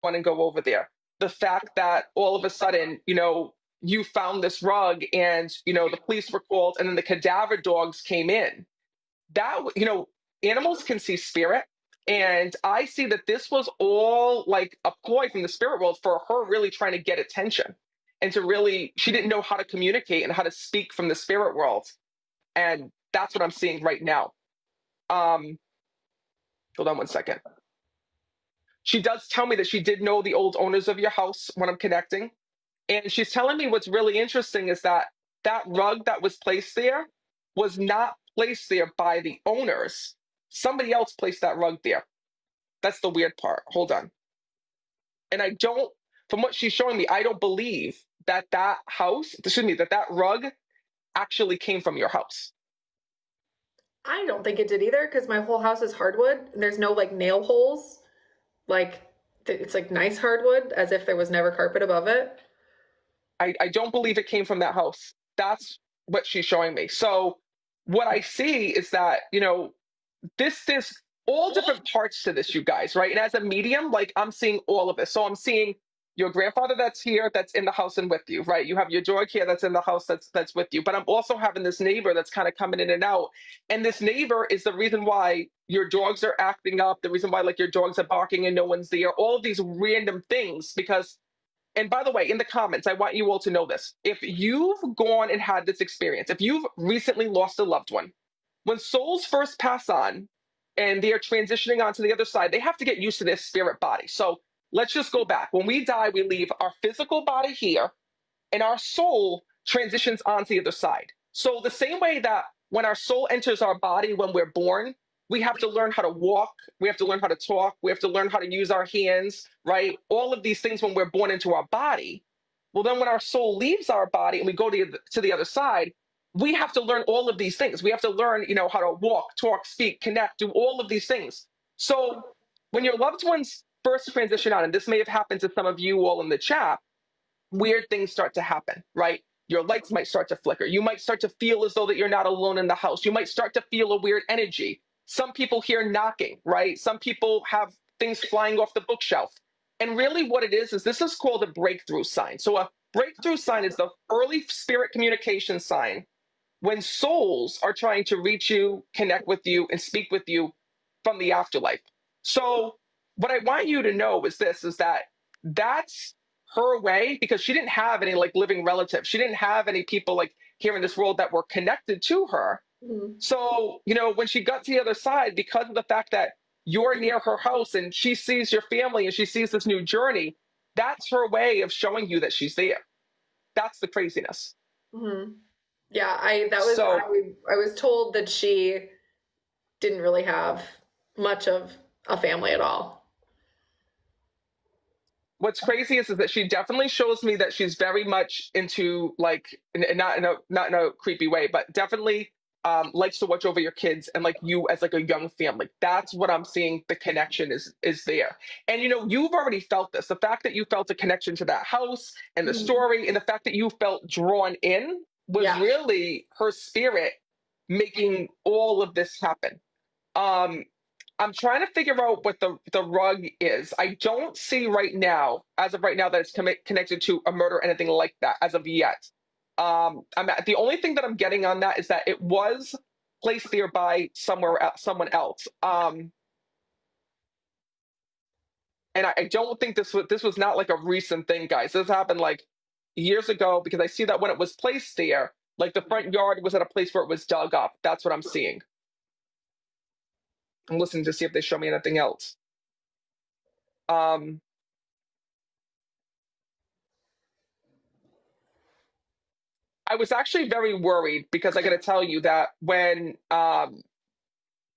want to go over there. The fact that all of a sudden, you found this rug and, the police were called and then the cadaver dogs came in. Animals can see spirit. And I see that this was all like a ploy from the spirit world for her really trying to get attention and to really, she didn't know how to communicate and how to speak from the spirit world. And that's what I'm seeing right now. Hold on one second. She does tell me that she did know the old owners of your house when I'm connecting. And she's telling me what's really interesting is that that rug that was placed there was not placed there by the owners. Somebody else placed that rug there. That's the weird part. Hold on. And from what she's showing me, I don't believe that that rug actually came from your house. I don't think it did either because my whole house is hardwood and there's no like nail holes. Like it's like nice hardwood as if there was never carpet above it. I don't believe it came from that house. That's what she's showing me. So what I see is that, there's all different parts to this, you guys, right? And as a medium, like I'm seeing all of this. So I'm seeing your grandfather that's here, that's in the house and with you, right? You have your dog here that's in the house that's with you. But I'm also having this neighbor that's kind of coming in and out. And this neighbor is the reason why your dogs are acting up, the reason why like your dogs are barking and no one's there, all of these random things. And by the way, in the comments, I want you all to know this. If you've gone and had this experience, if you've recently lost a loved one, when souls first pass on and they're transitioning onto the other side, they have to get used to their spirit body. So let's just go back. When we die, we leave our physical body here and our soul transitions onto the other side. So the same way that when our soul enters our body when we're born, we have to learn how to walk, we have to learn how to talk, we have to learn how to use our hands, right? All of these things when we're born into our body. Well, then when our soul leaves our body and we go to the other side, we have to learn all of these things. We have to learn, how to walk, talk, speak, connect, do all of these things. So when your loved ones first transition out, and this may have happened to some of you all in the chat, weird things start to happen, right? Your lights might start to flicker. You might start to feel as though that you're not alone in the house. You might start to feel a weird energy. Some people hear knocking, right? Some people have things flying off the bookshelf. And really what it is this is called a breakthrough sign. So a breakthrough sign is the early spirit communication sign when souls are trying to reach you, connect with you, and speak with you from the afterlife. So what I want you to know is that that's her way, because she didn't have any like living relatives. She didn't have any people like here in this world that were connected to her. Mm-hmm. So, when she got to the other side, because of the fact that you're near her house and she sees your family and she sees this new journey, that's her way of showing you that she's there. That's the craziness. Mm-hmm. Yeah, I was told that she didn't really have much of a family at all. What's crazy is that she definitely shows me that she's very much into like, not in a creepy way, but definitely likes to watch over your kids and like you as like a young family. That's what I'm seeing. The connection is there. And you've already felt this. The fact that you felt a connection to that house and the story and the fact that you felt drawn in was really her spirit making all of this happen. I'm trying to figure out what the rug is. I don't see right now, as of right now, that it's connected to a murder or anything like that as of yet. The only thing that I'm getting on that is that it was placed there by someone else. And I don't think this was not like a recent thing, guys. This happened like years ago, because I see that when it was placed there, like the front yard was at a place where it was dug up. That's what I'm seeing. I'm listening to see if they show me anything else. I was actually very worried, because I got to tell you that when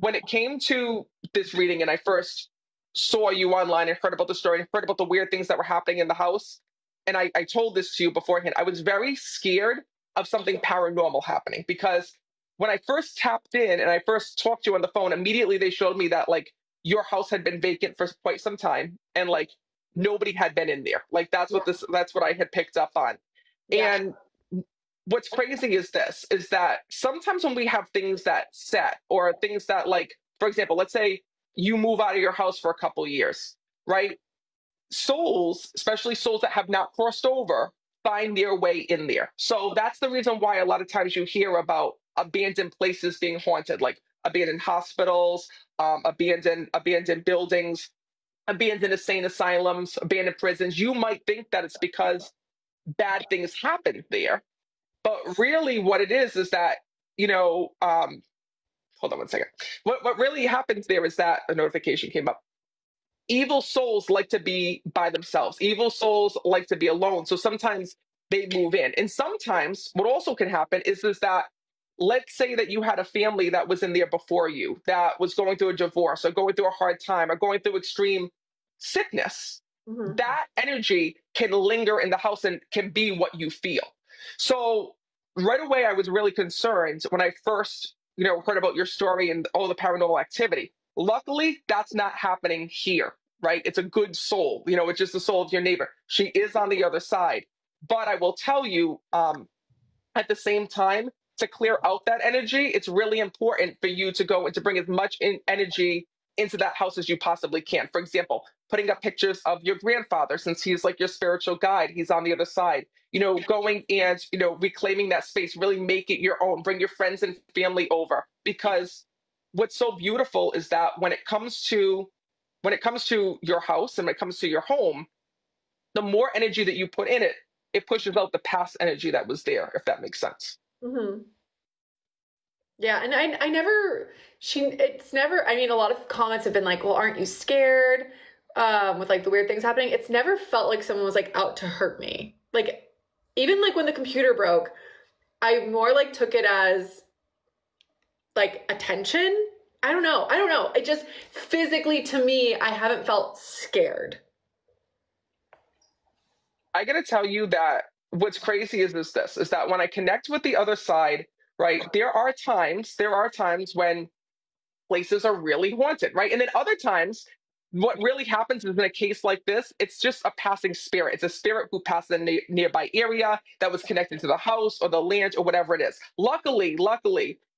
it came to this reading and I first saw you online and heard about the story and heard about the weird things that were happening in the house, and I told this to you beforehand, I was very scared of something paranormal happening, because when I first tapped in and I first talked to you on the phone, immediately they showed me that like your house had been vacant for quite some time and like nobody had been in there. Like that's what I had picked up on. Yeah. And what's crazy is that sometimes when we have things that set, or things that, like, for example, let's say you move out of your house for a couple years, right? souls, especially souls that have not crossed over, find their way in there. So that's the reason why a lot of times you hear about abandoned places being haunted, like abandoned hospitals, abandoned buildings, abandoned insane asylums, abandoned prisons. You might think that it's because bad things happen there, but really what it is that, you know, hold on one second. What really happens there is that a notification came up. Evil souls like to be by themselves. Evil souls like to be alone. So sometimes they move in. And sometimes what also can happen is that, let's say that you had a family that was in there before you that was going through a divorce or going through a hard time or going through extreme sickness. Mm-hmm. That energy can linger in the house and can be what you feel. So right away, I was really concerned when I first, heard about your story and all the paranormal activity. Luckily, that's not happening here, right? It's a good soul. It's just the soul of your neighbor. She is on the other side. But I will tell you, at the same time, to clear out that energy, it's really important for you to go and to bring as much energy into that house as you possibly can. For example, putting up pictures of your grandfather, since he's like your spiritual guide, he's on the other side, going and, reclaiming that space, really make it your own, bring your friends and family over. Because what's so beautiful is that when it comes to your house and when it comes to your home, the more energy that you put in it, it pushes out the past energy that was there, if that makes sense. Mm-hmm. Yeah, and it's never, I mean, a lot of comments have been like, well, aren't you scared? With like the weird things happening. It's never felt like someone was like out to hurt me. Like, even like when the computer broke, I more like took it as like attention. I don't know. It just physically, to me, I haven't felt scared. I gotta tell you that what's crazy is that when I connect with the other side, right, there are times when places are really haunted, right? And then other times, what really happens is in a case like this, it's just a passing spirit. It's a spirit who passed in a nearby area that was connected to the house or the land or whatever it is. Luckily,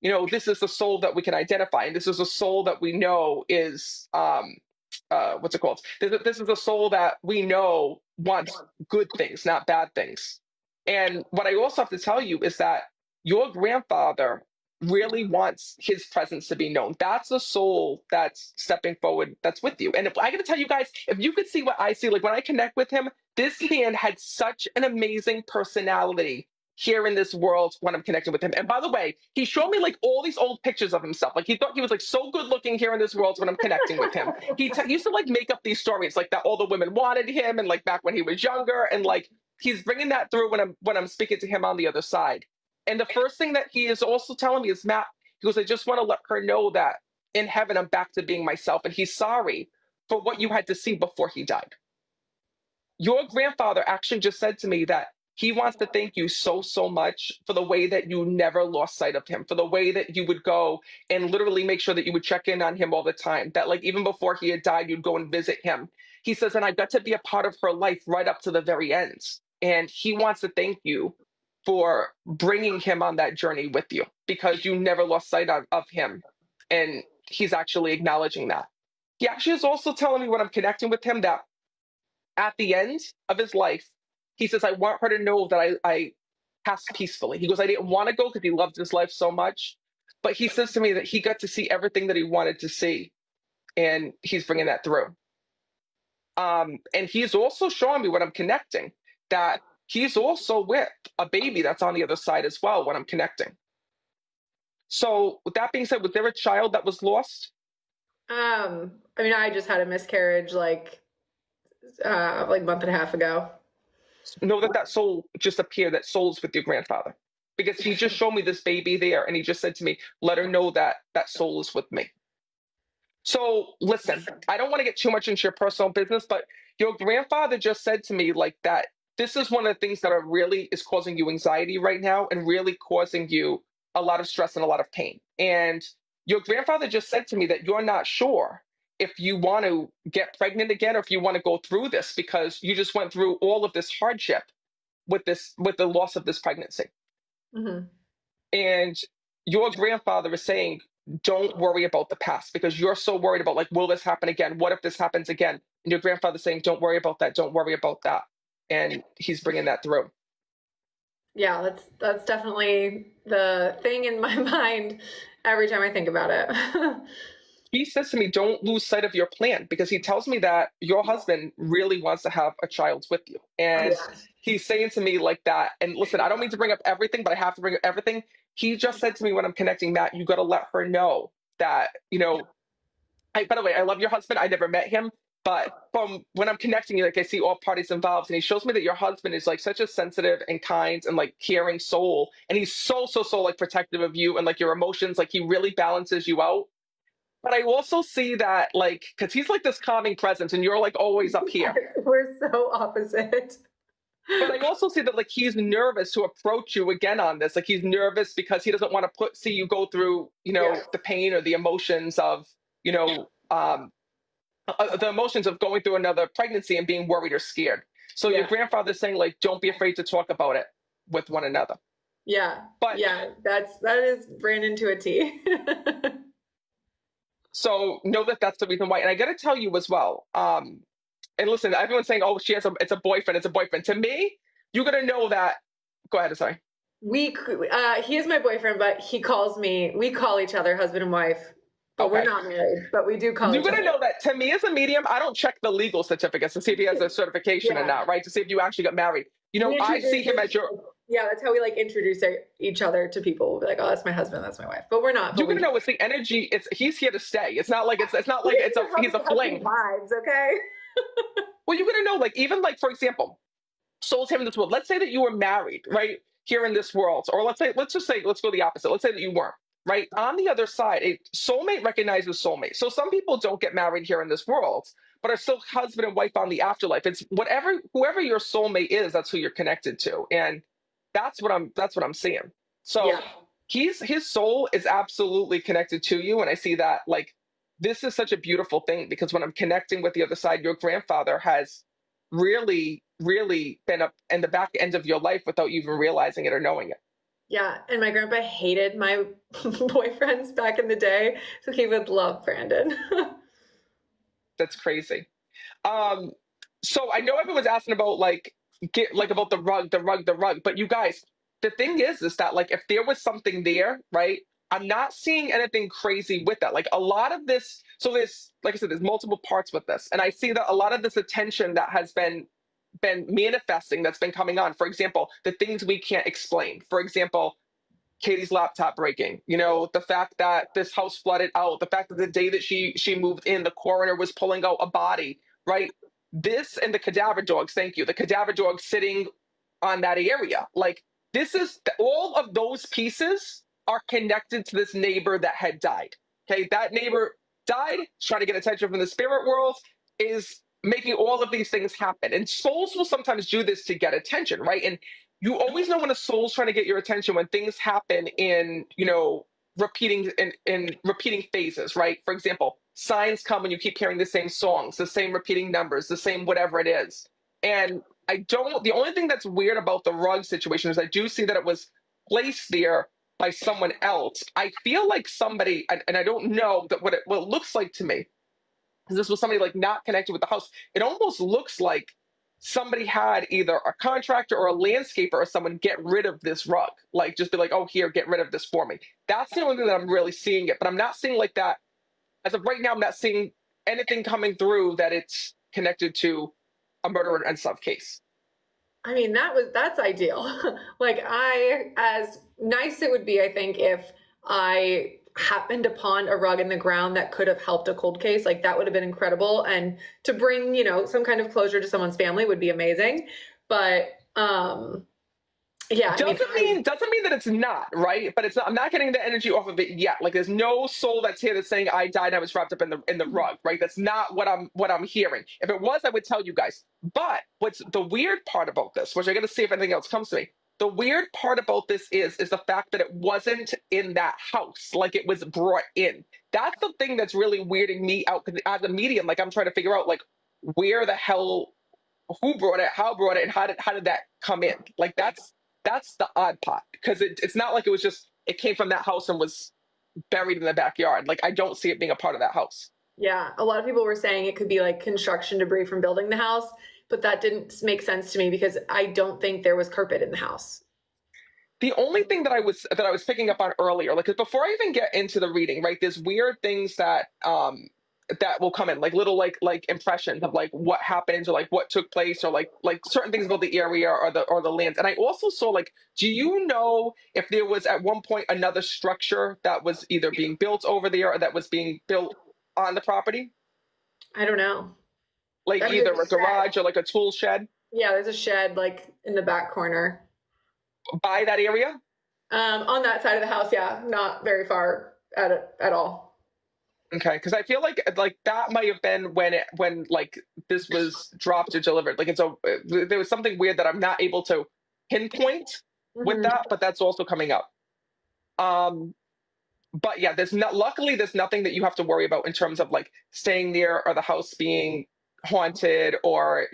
this is a soul that we can identify, and this is a soul that we know is what's it called? This is a soul that we know wants good things, not bad things. And what I also have to tell you is that your grandfather really wants his presence to be known. That's the soul that's stepping forward, that's with you. And if I gotta tell you guys, if you could see what I see, like when I connect with him, this man had such an amazing personality here in this world when I'm connecting with him. And by the way, he showed me like all these old pictures of himself. Like he thought he was like so good looking here in this world when I'm connecting with him. He used to like make up these stories like that all the women wanted him and like back when he was younger, and like he's bringing that through when I'm speaking to him on the other side. And the first thing that he is also telling me is, Matt, he goes, I just want to let her know that in heaven I'm back to being myself, and he's sorry for what you had to see before he died. Your grandfather actually just said to me that he wants to thank you so much for the way that you never lost sight of him, for the way that you would go and literally make sure that you would check in on him all the time, that like even before he had died, you'd go and visit him. He says, and I got to be a part of her life right up to the very end. And he wants to thank you for bringing him on that journey with you, because you never lost sight of him. And he's actually acknowledging that. He actually is also telling me when I'm connecting with him that at the end of his life, he says, I want her to know that I passed peacefully. He goes, I didn't want to go because he loved his life so much. But he says to me that he got to see everything that he wanted to see. And he's bringing that through. And he's also showing me when I'm connecting that he's also with a baby that's on the other side as well when I'm connecting. So with that being said, was there a child that was lost? I mean, I just had a miscarriage like a month and a half ago. Know that soul just appeared, that soul's with your grandfather. Because he just showed me this baby there, and he just said to me, let her know that that soul is with me. So listen, I don't want to get too much into your personal business, but your grandfather just said to me like that this is one of the things that really is causing you anxiety right now and really causing you a lot of stress and a lot of pain. And your grandfather just said to me that you're not sure if you want to get pregnant again or if you want to go through this, because you just went through all of this hardship with the loss of this pregnancy. Mm-hmm. And your grandfather is saying don't worry about the past because you're so worried about like, will this happen again? What if this happens again? And your grandfather's saying, don't worry about that. Don't worry about that. And he's bringing that through. Yeah, that's definitely the thing in my mind every time I think about it. He says to me, don't lose sight of your plan because he tells me that your husband really wants to have a child with you. And Yeah. he's saying to me like that. And listen, I don't mean to bring up everything, but I have to bring up everything. He just said to me when I'm connecting, Matt, you got to let her know that, by the way, I love your husband. I never met him, but from when I'm connecting you, like I see all parties involved, and he shows me that your husband is like such a sensitive and kind and like caring soul, and he's so like protective of you and like your emotions. Like he really balances you out. But I also see that like because he's like this calming presence, and you're like always up here. We're so opposite. But I also see that like he's nervous to approach you again on this. Like he's nervous because he doesn't want to see you go through, Yeah. the pain or the emotions of, you know, the emotions of going through another pregnancy and being worried or scared. So your Yeah. grandfather's saying like, don't be afraid to talk about it with one another. Yeah. But yeah, that is Brandon to a T. so know that that's the reason why. And I got to tell you as well. And listen, everyone's saying, oh, it's a boyfriend. It's a boyfriend. To me, you got to know that. Go ahead. Sorry. He is my boyfriend, but we call each other husband and wife. But Okay. we're not married, but we do call You're each other. going to know that to me as a medium, I don't check the legal certificates to see if he has a certification or not, right? To see if you actually got married. I see him as your... Yeah, that's how we like introduce each other to people. We're like, oh, that's my husband, that's my wife. But we're not. You're going to know it's the energy. He's here to stay. It's not like he's a fling. Vibes, okay? Well, you're going to know, like, even like, for example, souls here in this world. Let's say that you were married, right? Here in this world. Or let's go the opposite. Let's say that you weren't. Right? On the other side, a soulmate recognizes soulmate. So some people don't get married here in this world, but are still husband and wife on the afterlife. It's whoever your soulmate is, that's who you're connected to. And that's what I'm seeing. So Yeah. his soul is absolutely connected to you. And I see that like this is such a beautiful thing because when I'm connecting with the other side, your grandfather has really, really been up in the back end of your life without you even realizing it or knowing it. Yeah, and my grandpa hated my boyfriends back in the day, so he would love Brandon. That's crazy. So I know everyone's asking about about the rug, but you guys, the thing is that like if there was something there, right? I'm not seeing anything crazy with that. Like a lot of this, so there's like I said, there's multiple parts with this, and I see that a lot of this attention that has been manifesting that's been coming on. For example, the things we can't explain. For example, Katie's laptop breaking, the fact that this house flooded out, the fact that the day that she moved in, the coroner was pulling out a body, right? This and the cadaver dogs, thank you. The cadaver dogs sitting on that area. Like this is all of those pieces are connected to this neighbor that had died. Okay, that neighbor died, trying to get attention from the spirit world, is making all of these things happen. And souls will sometimes do this to get attention, right? And you always know when a soul's trying to get your attention when things happen in, repeating in repeating phases, right? For example, signs come when you keep hearing the same songs, the same repeating numbers, the same whatever it is. And the only thing that's weird about the rug situation is I do see that it was placed there by someone else. I feel like somebody, and I don't know that what it looks like to me, this was somebody like not connected with the house. It almost looks like somebody had either a contractor or a landscaper or someone get rid of this rug. Like just be like, oh, here, get rid of this for me. That's the only thing that I'm really seeing it. But I'm not seeing like that. As of right now, I'm not seeing anything coming through that it's connected to a murder and stuff case. I mean, that's ideal. Like as nice it would be, I think, if I happened upon a rug in the ground that could have helped a cold case, like that would have been incredible. And to bring, some kind of closure to someone's family would be amazing. But yeah, doesn't mean that it's not, right? But I'm not getting the energy off of it yet. Like there's no soul that's here that's saying I died and I was wrapped up in the rug, right? That's not what I'm hearing. If it was, I would tell you guys. But what's the weird part about this, which I gotta see if anything else comes to me. The weird part about this is the fact that it wasn't in that house, like it was brought in. That's the thing that's really weirding me out because as a medium, like I'm trying to figure out like where the hell, who brought it, how brought it, and how did that come in? Like that's the odd part because it's not like it was just it came from that house and was buried in the backyard. Like I don't see it being a part of that house. Yeah, a lot of people were saying it could be like construction debris from building the house, but that didn't make sense to me because I don't think there was carpet in the house. The only thing that I was picking up on earlier, like 'cause before I even get into the reading, right, there's weird things that will come in, like little like impressions of like what happened or like what took place or like certain things about the area or the lands. And I also saw like, do you know if there was at one point another structure that was either being built over there or that was being built on the property? I don't know. Like I mean, either there's a a shed. garage or like a tool shed Yeah, there's a shed like in the back corner. by that area? On that side of the house, yeah, not very far at all. Okay, because I feel like that might have been when like this was dropped or delivered. Like there was something weird that I'm not able to pinpoint with Hmm. that, but that's also coming up. Um, but yeah, there's not. Luckily, there's nothing that you have to worry about in terms of like staying near or the house being haunted or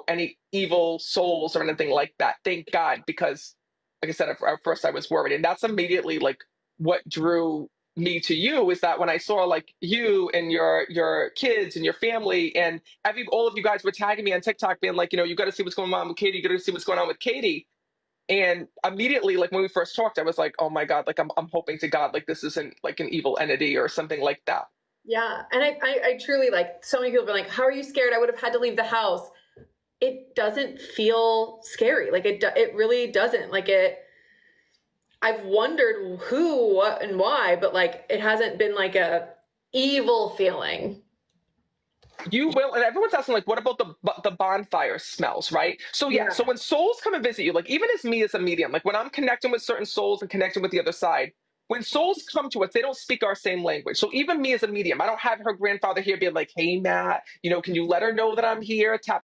any evil souls or anything like that. Thank God, because like I said, at first I was worried, and that's immediately like what drew me to you is that when I saw like you and your kids and your family and all of you guys were tagging me on TikTok, being like, you got to see what's going on with Katie, you got to see what's going on with Katie. And immediately, like when we first talked, I was like, oh my God, like I'm hoping to God, like this isn't like an evil entity or something like that. Yeah, and I truly like so many people have been like, "How are you scared? I would have had to leave the house." It doesn't feel scary. Like it really doesn't. Like it. I've wondered who, what, and why, but like it hasn't been like a evil feeling. You will, and everyone's asking like, what about the bonfire smells, right? So yeah, Yeah. so when souls come and visit you, like even as me as a medium, like when I'm connecting with certain souls and connecting with the other side, when souls come to us, they don't speak our same language. So even me as a medium, I don't have her grandfather here being like, hey Matt, can you let her know that I'm here? Tap